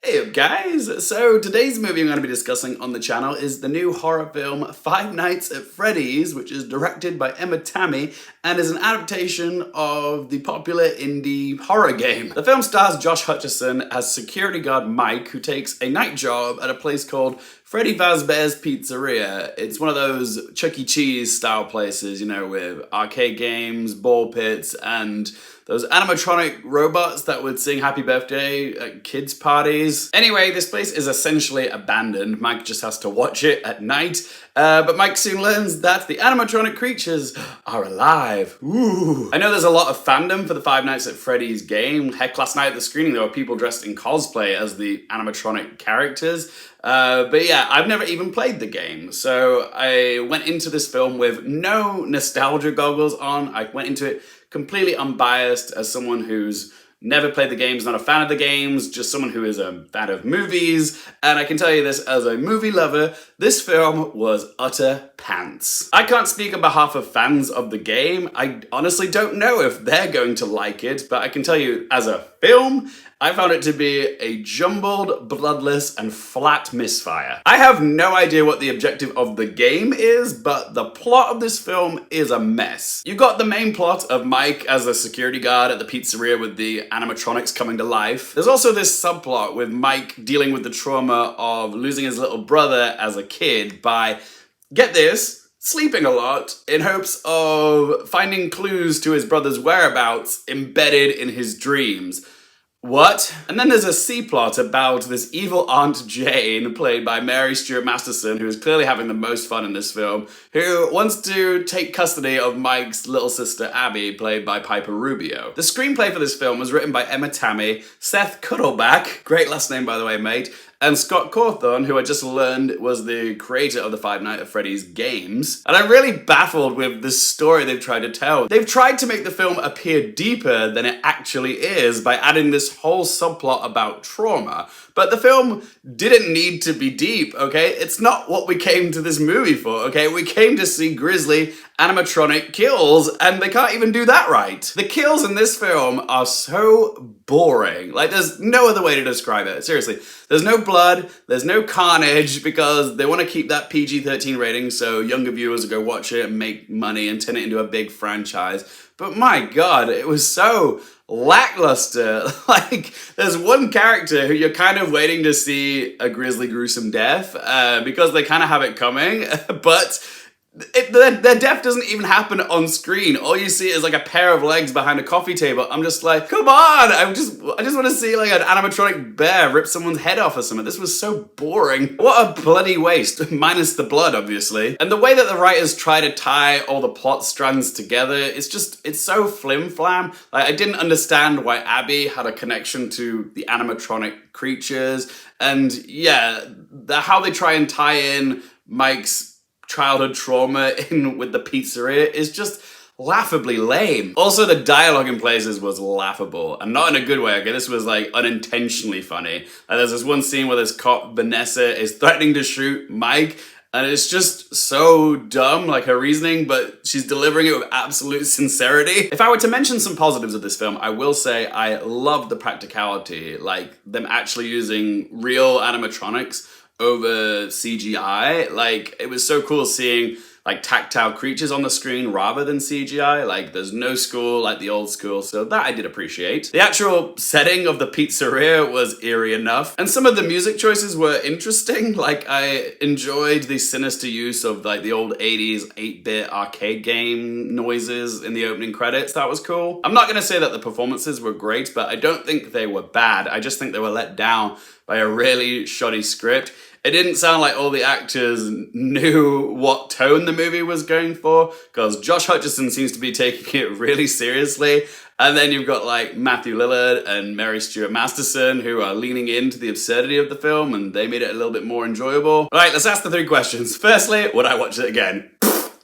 Hey up guys! So today's movie I'm going to be discussing on the channel is the new horror film Five Nights at Freddy's, which is directed by Matti and is an adaptation of the popular indie horror game. The film stars Josh Hutcherson as security guard Mike, who takes a night job at a place called Freddy Fazbear's Pizzeria. It's one of those Chuck E. Cheese style places, you know, with arcade games, ball pits, and those animatronic robots that would sing happy birthday at kids' parties. Anyway, this place is essentially abandoned. Mike just has to watch it at night. But Mike soon learns that the animatronic creatures are alive. Ooh. I know there's a lot of fandom for the Five Nights at Freddy's game. Heck, last night at the screening there were people dressed in cosplay as the animatronic characters. But yeah, I've never even played the game. So I went into this film with no nostalgia goggles on. I went into it completely unbiased as someone who's never played the games, not a fan of the games, just someone who is a fan of movies. And I can tell you this as a movie lover, this film was utter pants. I can't speak on behalf of fans of the game. I honestly don't know if they're going to like it, but I can tell you as a film, I found it to be a jumbled, bloodless, and flat misfire. I have no idea what the objective of the game is, but the plot of this film is a mess. You've got the main plot of Mike as a security guard at the pizzeria with the animatronics coming to life. There's also this subplot with Mike dealing with the trauma of losing his little brother as a kid by, get this, sleeping a lot in hopes of finding clues to his brother's whereabouts embedded in his dreams. What? And then there's a C-plot about this evil Aunt Jane, played by Stuart Masterson, who is clearly having the most fun in this film, who wants to take custody of Mike's little sister Abby, played by Piper Rubio. The screenplay for this film was written by Matti, Seth Cuddleback, great last name by the way, mate, and Scott Cawthon, who I just learned was the creator of the Five Nights at Freddy's games. And I'm really baffled with the story they've tried to tell. They've tried to make the film appear deeper than it actually is by adding this whole subplot about trauma. But the film didn't need to be deep, okay? It's not what we came to this movie for, okay? We came to see grisly animatronic kills, and they can't even do that right. The kills in this film are so boring. Like, there's no other way to describe it. Seriously. There's no blood, there's no carnage, because they want to keep that PG-13 rating so younger viewers will go watch it and make money and turn it into a big franchise. But my God, it was so lackluster. Like, there's one character who you're kind of waiting to see a grisly, gruesome death because they kind of have it coming, but their death doesn't even happen on screen. All you see is like a pair of legs behind a coffee table. I'm just like, come on! I just want to see like an animatronic bear rip someone's head off or something. This was so boring. What a bloody waste, minus the blood, obviously. And the way that the writers try to tie all the plot strands together, it's so flim-flam. Like, I didn't understand why Abby had a connection to the animatronic creatures. And yeah, how they try and tie in Mike's childhood trauma in with the pizzeria is just laughably lame. Also, the dialogue in places was laughable, and not in a good way, okay? This was like unintentionally funny. There's this one scene where this cop, Vanessa, is threatening to shoot Mike, and it's just so dumb, like her reasoning, but she's delivering it with absolute sincerity. If I were to mention some positives of this film, I will say I love the practicality, like them actually using real animatronics over CGI. Like, it was so cool seeing like tactile creatures on the screen rather than CGI. Like, there's no school like the old school, so that I did appreciate. The actual setting of the pizzeria was eerie enough, and some of the music choices were interesting. Like, I enjoyed the sinister use of like the old 80s 8-bit arcade game noises in the opening credits. That was cool. I'm not gonna say that the performances were great, but I don't think they were bad. I just think they were let down by a really shoddy script. It didn't sound like all the actors knew what tone the movie was going for, because Josh Hutcherson seems to be taking it really seriously. And then you've got like Matthew Lillard and Stuart Masterson, who are leaning into the absurdity of the film, and they made it a little bit more enjoyable. All right, let's ask the 3 questions. Firstly, would I watch it again?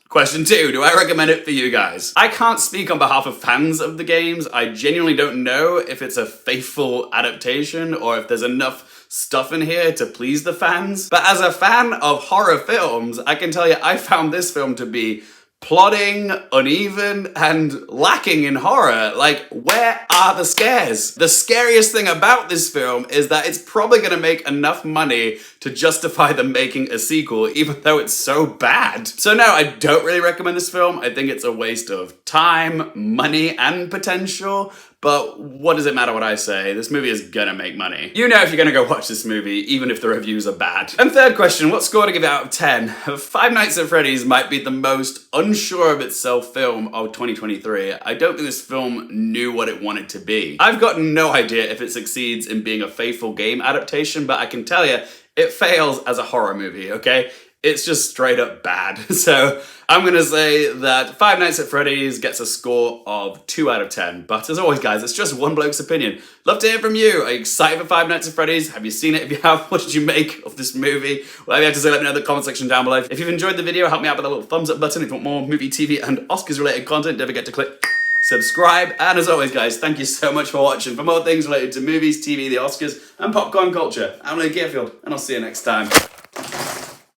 Question 2, do I recommend it for you guys? I can't speak on behalf of fans of the games. I genuinely don't know if it's a faithful adaptation or if there's enough stuff in here to please the fans. But as a fan of horror films, I can tell you I found this film to be plodding, uneven, and lacking in horror. Like, where are the scares? The scariest thing about this film is that it's probably gonna make enough money to justify them making a sequel, even though it's so bad. So no, I don't really recommend this film. I think it's a waste of time, money, and potential. But what does it matter what I say? This movie is gonna make money. You know if you're gonna go watch this movie, even if the reviews are bad. And third question, what score to give it out of 10? Five Nights at Freddy's might be the most unsure of itself film of 2023. I don't think this film knew what it wanted to be. I've got no idea if it succeeds in being a faithful game adaptation, but I can tell you, it fails as a horror movie, okay? It's just straight up bad. So I'm gonna say that Five Nights at Freddy's gets a score of 2 out of 10. But as always, guys, it's just one bloke's opinion. Love to hear from you. Are you excited for Five Nights at Freddy's? Have you seen it? If you have, what did you make of this movie? Whatever you have to say, let me know in the comment section down below. If you've enjoyed the video, help me out with a little thumbs up button. If you want more movie, TV, and Oscars related content, don't forget to click subscribe. And as always, guys, thank you so much for watching. For more things related to movies, TV, the Oscars, and popcorn culture, I'm Luke Hearfield, and I'll see you next time.